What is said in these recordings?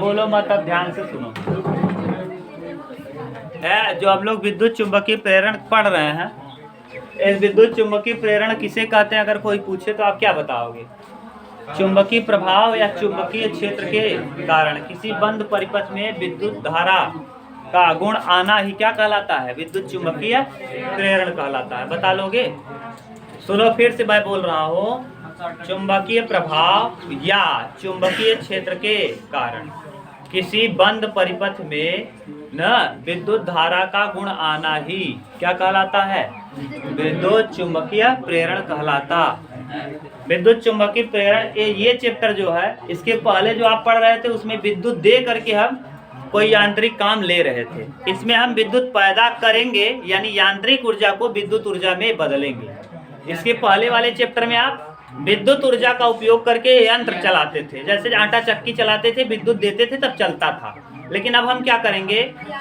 बोलो मत, अब ध्यान से सुनो। जो हम लोग विद्युत चुंबकीय प्रेरण पढ़ रहे हैं, इस विद्युत चुंबकीय प्रेरण किसे कहते हैं? अगर कोई पूछे तो आप क्या बताओगे? चुंबकीय प्रभाव या चुंबकीय क्षेत्र के कारण किसी बंद परिपथ में विद्युत धारा का गुण आना ही क्या कहलाता है? विद्युत चुंबकीय प्रेरण कहलाता है। बता लोगे? सुनो, फिर से मैं बोल रहा हूँ, चुंबकीय प्रभाव या चुंबकीय क्षेत्र के कारण किसी बंद परिपथ में न विद्युत धारा का गुण आना ही क्या कहलाता है? विद्युत चुंबकीय प्रेरण कहलाता। विद्युत चुंबकीय प्रेरण ये चैप्टर जो है, इसके पहले जो आप पढ़ रहे थे उसमें विद्युत दे करके हम कोई यांत्रिक काम ले रहे थे। इसमें हम विद्युत पैदा करेंगे, यानी यांत्रिक ऊर्जा को विद्युत ऊर्जा में बदलेंगे। इसके पहले वाले चैप्टर में आप विद्युत ऊर्जा का उपयोग करके यंत्र चलाते थे, जैसे आटा चक्की चलाते थे, विद्युत देते थे तब चलता था। लेकिन अब हम क्या करेंगे?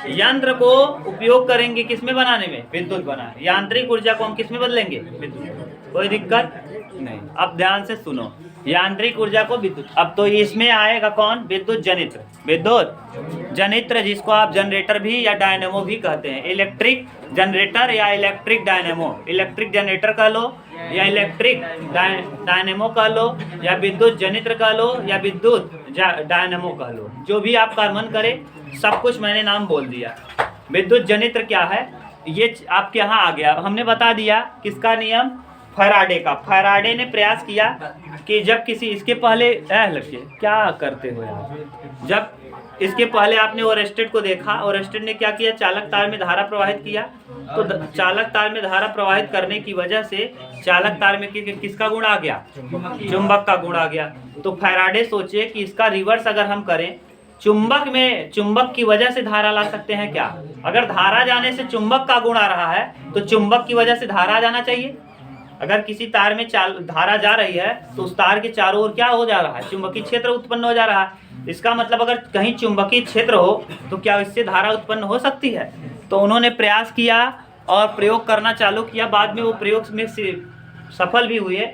यंत्र को उपयोग करेंगे किसमें बनाने में? विद्युत बनाने। यांत्रिक ऊर्जा को हम किसमें बदलेंगे? विद्युत। कोई दिक्कत नहीं। अब ध्यान से सुनो, यांत्रिक ऊर्जा को विद्युत। अब तो इसमें आएगा कौन? विद्युत जनित्र। विद्युत जनित्र जिसको आप जनरेटर भी या डायनेमो भी कहते हैं। इलेक्ट्रिक जनरेटर या इलेक्ट्रिक डायनेमो। इलेक्ट्रिक जनरेटर कह लो या इलेक्ट्रिक डायनेमो कह लो या विद्युत जनित्र कह लो या विद्युत डायनेमो कह लो, जो भी आपका मन करे। सब कुछ मैंने नाम बोल दिया। विद्युत जनित्र क्या है ये आपके यहाँ आ गया। हमने बता दिया किसका नियम? फैराडे का। फैराडे ने प्रयास किया कि जब किसी इसके पहले लड़के क्या करते हो यार, जब इसके पहले आपने ओरेस्टेड को देखा। ओरेस्टेड ने क्या किया? चालक तार में धारा प्रवाहित किया। तो चालक तार में धारा प्रवाहित करने की वजह से चालक तार में किसका गुण आ गया? चुंबक का गुण आ गया। तो फैराडे सोचे कि इसका रिवर्स अगर हम करें, चुंबक में चुंबक की वजह से धारा ला सकते हैं क्या? अगर धारा जाने से चुंबक का गुण आ रहा है तो चुंबक की वजह से धारा जाना चाहिए। अगर किसी तार में धारा जा रही है तो उस तार के चारों ओर क्या हो जा रहा है? चुंबकीय क्षेत्र उत्पन्न हो जा रहा है। इसका मतलब अगर कहीं चुंबकीय क्षेत्र हो तो क्या इससे धारा उत्पन्न हो सकती है? तो उन्होंने प्रयास किया और प्रयोग करना चालू किया। बाद में वो प्रयोग में सफल भी हुए,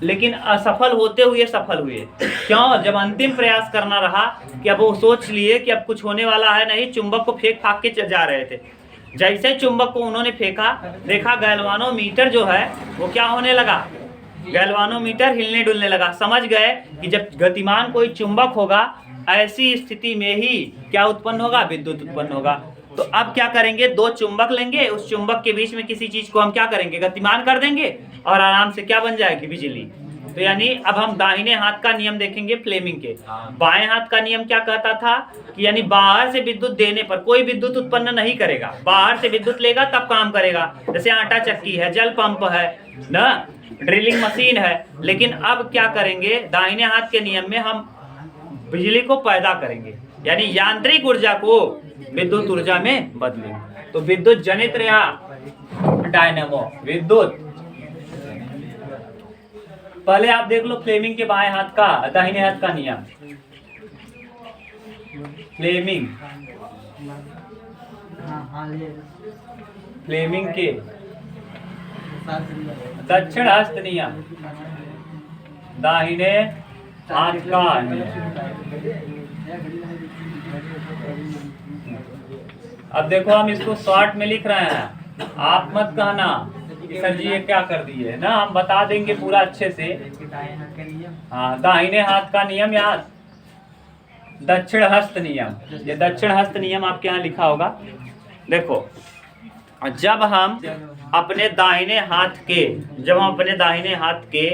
लेकिन असफल होते हुए सफल हुए। क्यों? जब अंतिम प्रयास करना रहा कि अब वो सोच लिए कि अब कुछ होने वाला है नहीं, चुंबक को फेंक फाक के जा रहे थे। जैसे चुंबक को उन्होंने फेंका, देखा गैल्वानोमीटर जो है वो क्या होने लगा? गैल्वानोमीटर हिलने डुलने लगा। समझ गए कि जब गतिमान कोई चुंबक होगा, ऐसी स्थिति में ही क्या उत्पन्न होगा? विद्युत उत्पन्न होगा। तो अब क्या करेंगे? दो चुंबक लेंगे, उस चुंबक के बीच में किसी चीज को हम क्या करेंगे? गतिमान कर देंगे और आराम से क्या बन जाएगी? बिजली। तो यानी अब हम दाहिने हाथ का नियम देखेंगे फ्लेमिंग के। बाएं हाथ का नियम क्या कहता था कि यानी बाहर से विद्युत देने पर कोई विद्युत उत्पन्न नहीं करेगा। बाहर से विद्युत लेगा तब काम करेगा। जैसे आटा चक्की है, जल पंप है ना, ड्रिलिंग मशीन है। लेकिन अब क्या करेंगे? दाहिने हाथ के नियम में हम बिजली को पैदा करेंगे, यानी यांत्रिक ऊर्जा को विद्युत ऊर्जा में बदलेंगे। तो विद्युत जनित्र या डायनेमो। विद्युत पहले आप देख लो फ्लेमिंग के बाएं हाथ का दाहिने हाथ का नियम। फ्लेमिंग फ्लेमिंग के दक्षिण हस्त नियम, दाहिने हाथ का नियम। अब देखो हम इसको शॉर्ट में लिख रहे हैं, आप मत कहना सर जी ये क्या कर दिए ना, हम बता देंगे पूरा अच्छे से। हाँ, दाहिने हाथ का नियम या दक्षिण हस्त नियम। ये दक्षिण हस्त नियम आपके यहाँ लिखा होगा। देखो, जब हम अपने दाहिने हाथ के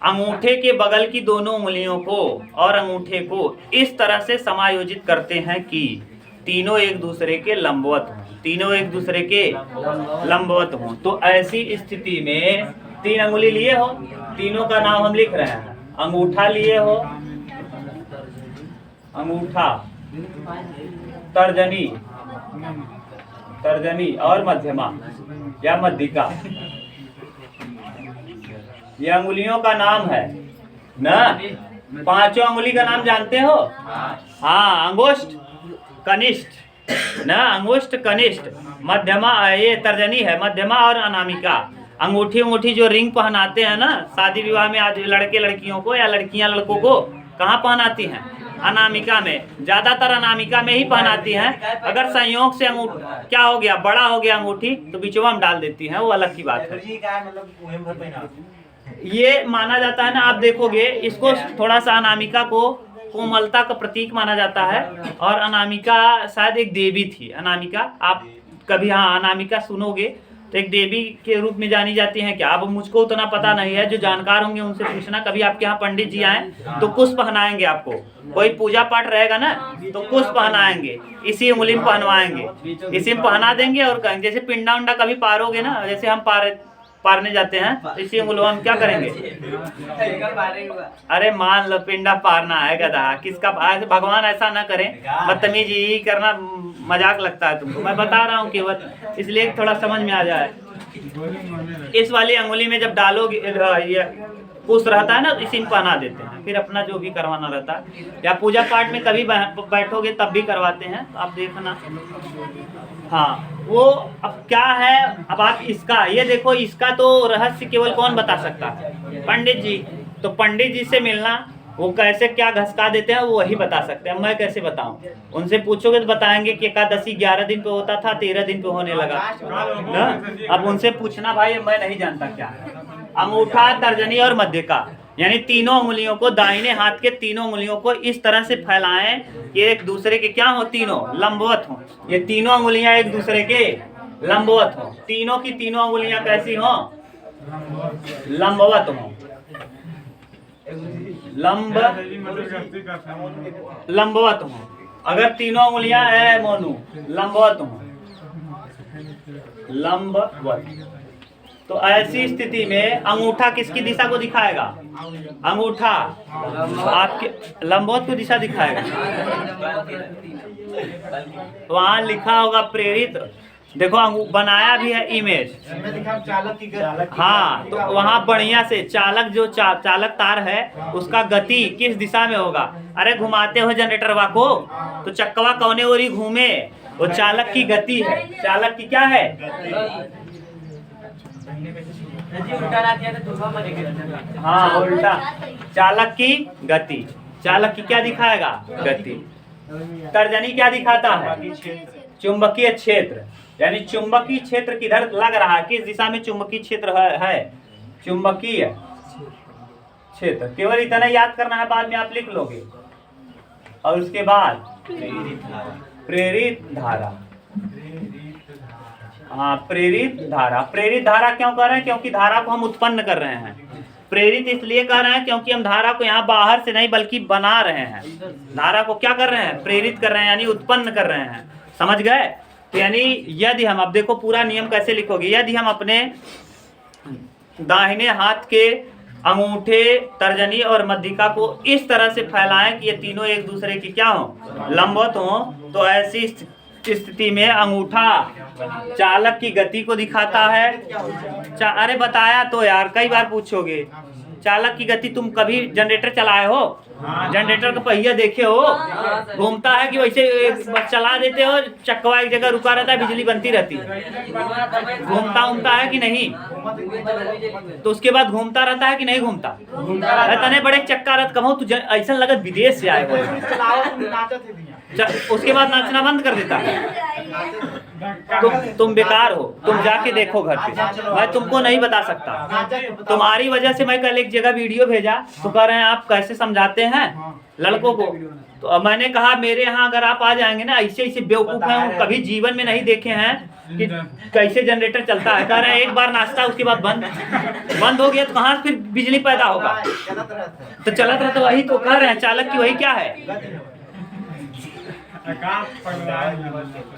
अंगूठे के बगल की दोनों उंगलियों को और अंगूठे को इस तरह से समायोजित करते हैं कि तीनों एक दूसरे के लंबवत हों, तो ऐसी स्थिति में तीन अंगुली लिए हो, तीनों का नाम हम लिख रहे हैं। अंगूठा लिए हो, अंगूठा, तर्जनी और मध्यमा या मध्यिका, ये अंगुलियों का नाम है ना। पांचों अंगुली का नाम जानते हो? हाँ, अंगुष्ठ, कनिष्ठ ना, अंगुष्ठ, कनिष्ठ, मध्यमा, ये तर्जनी है, मध्यमा और अनामिका। अंगूठी जो रिंग पहनाते हैं ना शादी विवाह में, आज लड़के लड़कियों को या लड़कियां लड़कों को कहाँ पहनाती हैं? अनामिका में, ज्यादातर अनामिका में ही पहनाती हैं। अगर संयोग से क्या हो गया, बड़ा हो गया अंगूठी, तो बिचवा में डाल देती हैं, वो अलग की बात है। ये माना जाता है ना, आप देखोगे इसको थोड़ा सा अनामिका को कोमलता का प्रतीक माना जाता है। और अनामिका शायद एक देवी थी। अनामिका आप कभी, हाँ, अनामिका सुनोगे तो एक देवी के रूप में जानी जाती हैं क्या? अब मुझको उतना पता नहीं है, जो जानकार होंगे उनसे पूछना। कभी आपके यहाँ पंडित जी आए तो कुश पहनाएंगे आपको, कोई पूजा पाठ रहेगा ना तो कुश पहनाएंगे, इसी उंगली में पहनवाएंगे, इसी में पहना देंगे और कहेंगे। जैसे पिंडा उंडा कभी पारोगे ना, जैसे हम पारने जाते हैं तो इसी उंगलियों हम क्या करेंगे? अरे मान लो पिंडा पारना है गधा, किसका? भगवान ऐसा ना करें, बदतमीजी करना मजाक लगता है तुमको, मैं बता रहा हूँ केवल इसलिए थोड़ा समझ में आ जाए। इस वाली अंगुली में जब डालोगे, ये कुश रहता है ना, इसी में पहना देते हैं, फिर अपना जो भी करवाना रहता है। या पूजा पाठ में कभी बैठोगे तब भी करवाते हैं, आप देखना। हाँ, वो अब क्या है, अब आप इसका ये देखो, इसका तो रहस्य केवल कौन बता सकता है? पंडित जी। तो पंडित जी से मिलना, वो कैसे क्या घसका देते हैं वो वही बता सकते हैं, मैं कैसे बताऊं? उनसे पूछोगे तो बताएंगे कि एकादशी 11 दिन पे होता था, 13 दिन पे होने लगा ना। अब उनसे पूछना भाई, मैं नहीं जानता क्या है। अंगूठा, तर्जनी और मध्यका, यानी तीनों उंगलियों को, दाहिने हाथ के तीनों उंगलियों को इस तरह से फैलाएं कि एक दूसरे के क्या हो, तीनों लंबवत हो। ये तीनों उंगलियां एक दूसरे के लंबवत हो। तीनों की तीनों उंगलियां कैसी हो? लंबवत हो। लंबवत हो। अगर तीनों उंगलियां है मोनू लंबवत हो, लंबवत, तो ऐसी स्थिति में अंगूठा किसकी दिशा को दिखाएगा? अंगूठा आपके लंबवत को दिशा दिखाएगा। वहां लिखा होगा प्रेरित, देखो बनाया भी है इमेज। हाँ, तो वहां बढ़िया से चालक, जो चालक तार है उसका गति किस दिशा में होगा? अरे घुमाते हो जनरेटरवा को तो चक्कवा कौने ओरी घूमे, वो चालक की गति है। चालक की क्या है? हाँ, उल्टा। चालक की गति, चालक की क्या दिखाएगा? गति। तर्जनी क्या दिखाता है? चुंबकीय क्षेत्र, यानी चुंबकीय क्षेत्र किधर लग रहा है, किस दिशा में चुंबकीय क्षेत्र है? चुंबकीय क्षेत्र। केवल इतना याद करना है, बाद में आप लिख लोगे। और उसके बाद प्रेरित धारा। हाँ, प्रेरित धारा। प्रेरित धारा क्यों कर रहे हैं? क्योंकि धारा को हम उत्पन्न कर रहे हैं। प्रेरित इसलिए कर रहे हैं क्योंकि हम धारा को यहाँ बाहर से नहीं बल्कि बना रहे हैं। धारा को क्या कर रहे हैं? प्रेरित कर रहे हैं, यानी उत्पन्न कर रहे हैं। समझ गए? तो यानी यदि हम, अब देखो पूरा नियम कैसे लिखोगे। यदि हम अपने दाहिने हाथ के अंगूठे, तर्जनी और मध्यिका को इस तरह से फैलाएं कि ये तीनों एक दूसरे की क्या हो? लंबवत हो, तो ऐसी स्थिति में अंगूठा चालक की गति को दिखाता है। अरे बताया तो यार, कई बार पूछोगे। चालक की गति, तुम कभी जनरेटर चलाए हो? जनरेटर का पहिया देखे हो? घूमता है कि वैसे चला देते हो? चक्कवा एक जगह रुका रहता है, बिजली बनती रहती है। घूमता है कि नहीं? तो उसके बाद घूमता रहता है कि नहीं घूमता? तने बड़े चक्का रथ कहो तू, ऐसा लगत विदेश से आए हो। उसके बाद नाचना बंद कर देता है। तुम बेकार हो, तुम जाके देखो घर पे, मैं तुमको नहीं बता सकता। तुम्हारी वजह से मैं कल एक जगह वीडियो भेजा तो कह रहे हैं आप कैसे समझाते हैं लड़कों को। तो मैंने कहा मेरे यहाँ अगर आप आ जाएंगे ना, ऐसे ऐसे बेवकूफ हैं, कभी जीवन में नहीं देखे हैं कि कैसे जनरेटर चलता है। कह रहे हैं एक बार नाचता उसके बाद बंद हो गया तो कहाँ फिर बिजली पैदा होगा? तो चलत रहा, तो वही तो कह रहे हैं, चालक की वही क्या है?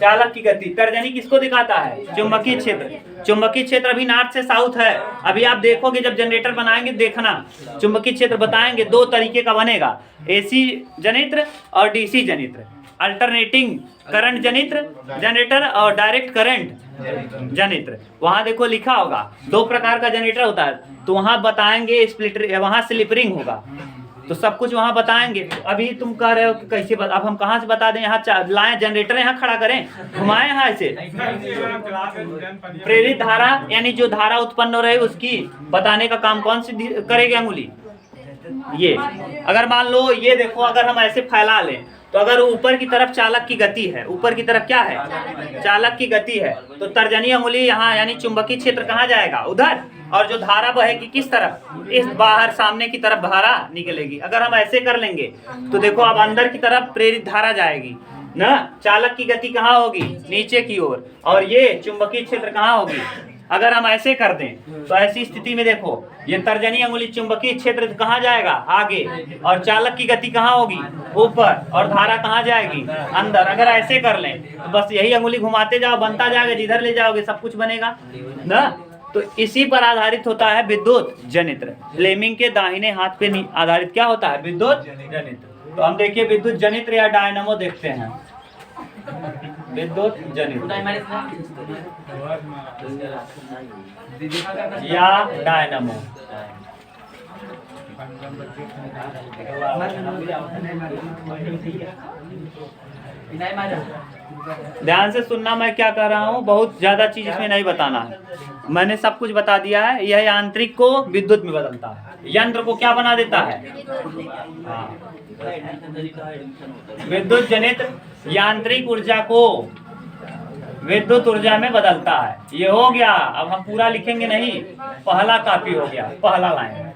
चालक की गति। तर्जनी किसको दिखाता है? चुंबकीय क्षेत्र। चुंबकीय क्षेत्र अभी नॉर्थ से साउथ है। अभी आप देखोगे जब जनरेटर बनाएंगे, देखना चुंबकीय क्षेत्र बताएंगे। दो तरीके का बनेगा, एसी जनित्र और डीसी जनित्र। अल्टरनेटिंग करंट जनित्र जनरेटर और डायरेक्ट करंट जनित्र। वहां देखो लिखा होगा 2 प्रकार का जनरेटर होता है, तो वहां बताएंगे स्प्लिटर, वहां स्लिपरिंग होगा, तो सब कुछ वहां बताएंगे। अभी तुम कह रहे हो कि कैसे अब हम कहाँ से बता दें? यहाँ लाएं जनरेटर, यहाँ खड़ा करें, घुमाएं यहाँ ऐसे। प्रेरित धारा, यानी जो धारा उत्पन्न हो रही है उसकी बताने का काम कौन सी करेगी अंगुली? ये अगर मान लो ये देखो, अगर हम ऐसे फैला लें तो अगर ऊपर की तरफ चालक की गति है, ऊपर की तरफ क्या है, चालक की गति है, तो तर्जनी अंगुली यहाँ यानी चुंबकीय क्षेत्र कहाँ जाएगा, उधर। और जो धारा बहेगी किस तरफ, इस बाहर सामने की तरफ धारा निकलेगी। अगर हम ऐसे कर लेंगे तो देखो अब अंदर की तरफ प्रेरित धारा जाएगी ना, चालक की गति कहाँ होगी, नीचे की ओर, और ये चुंबकीय क्षेत्र कहाँ होगी। अगर हम ऐसे कर दें तो ऐसी स्थिति में देखो ये तर्जनी अंगुली चुंबकीय क्षेत्र कहाँ जाएगा, आगे, और चालक की गति कहाँ होगी, ऊपर, और धारा कहाँ जाएगी, अंदर। अगर ऐसे कर लें तो बस यही अंगुली घुमाते जाओ, बनता जाएगा, जिधर ले जाओगे सब कुछ बनेगा ना। तो इसी पर आधारित होता है विद्युत जनित्र। फ्लेमिंग के दाहिने हाथ पे आधारित क्या होता है, विद्युत जनित्र। तो हम देखिए विद्युत जनित्र या डायनामो देखते हैं। विद्युत जनित्र या डायनामो। ध्यान से सुनना, मैं क्या कह रहा हूँ, बहुत ज्यादा चीज इसमें नहीं बताना है, मैंने सब कुछ बता दिया है। यह यांत्रिक को विद्युत में बदलता है, यंत्र को क्या बना देता है। हाँ, विद्युत जनित्र यांत्रिक ऊर्जा को विद्युत ऊर्जा में बदलता है। ये हो गया, अब हम पूरा लिखेंगे नहीं, पहला कॉपी हो गया, पहला लाइन।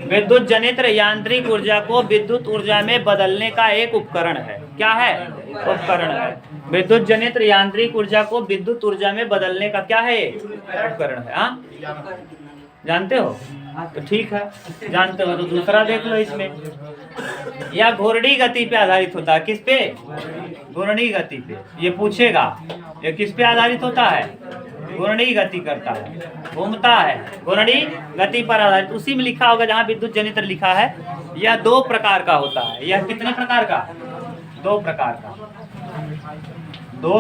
विद्युत जनित्र यांत्रिक ऊर्जा को विद्युत ऊर्जा में बदलने का एक उपकरण है। क्या है, उपकरण है। विद्युत जनित्र यांत्रिक ऊर्जा को विद्युत ऊर्जा में बदलने का क्या है, उपकरण है। हाँ, जानते हो, तो ठीक है, जानते हो तो दूसरा देख लो। इसमें यह घूर्णी गति पे आधारित होता है। किस पे, घूर्णी गति पे। ये पूछेगा ये किस पे आधारित होता है, घूर्णी गति करता है, घूमता है, घूर्णी गति पर आधारित। उसी में लिखा होगा जहाँ विद्युत जनित्र लिखा है। यह दो प्रकार का होता है। यह कितने प्रकार का, दो प्रकार का, दो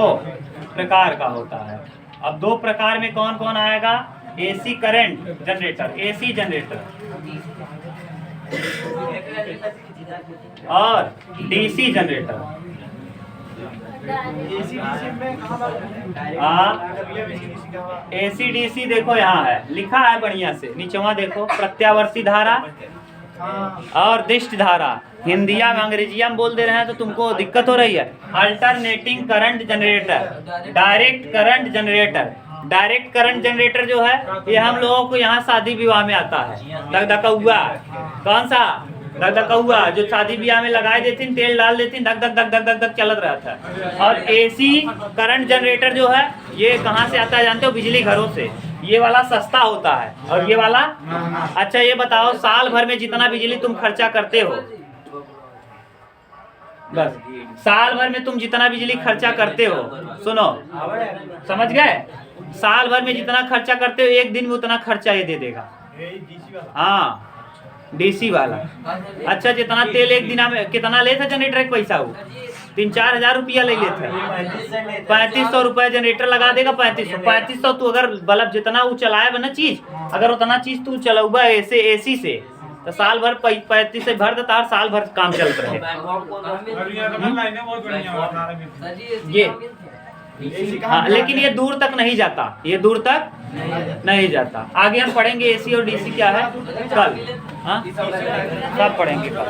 प्रकार का होता है। अब दो प्रकार में कौन कौन आएगा, AC current generator, AC generator, और डीसी जनरेटर। एसी डीसी देखो यहाँ है, लिखा है बढ़िया से, नीचवा देखो, प्रत्यावर्ती धारा और दिष्ट धारा। हिंदिया में अंग्रेजिया में बोल दे रहे हैं तो तुमको दिक्कत हो रही है। Alternating current generator, direct current generator. Direct current generator जो है ये हम लोगों को यहाँ शादी विवाह में आता है। धकधकौआ, कौन सा, धकधकौआ, जो शादी विवाह में लगाए देती, तेल डाल देती, धक धक धक धक धक धक चलत रहा था। और एसी करंट जनरेटर जो है ये कहाँ से आता है जानते हो, बिजली घरों से। ये वाला सस्ता होता है और ये वाला। अच्छा ये बताओ, साल भर में जितना बिजली तुम खर्चा करते हो, बस साल भर में तुम जितना बिजली खर्चा करते हो, सुनो, समझ गए, साल भर में जितना खर्चा करते हो एक दिन में उतना खर्चा ये दे देगा। हाँ, डीसी वाला। अच्छा, जितना तेल एक दिन में कितना लेता जनरेटर का पैसा, वो 3-4 हजार रुपया ले लेते हैं। 3500 रुपया जनरेटर लगा देगा। 3500 तू अगर बल्ब जितना वो चलाए ना चीज, अगर उतना चीज तू चलाऊगा ऐसे एसी से, तो साल भर 35 से भर देता, हर साल भर काम चलता रहे। ये हाँ, लेकिन ये दूर तक नहीं जाता, ये दूर तक नहीं जाता। आगे हम पढ़ेंगे एसी और डीसी क्या है कल। हाँ, सब पढ़ेंगे कल।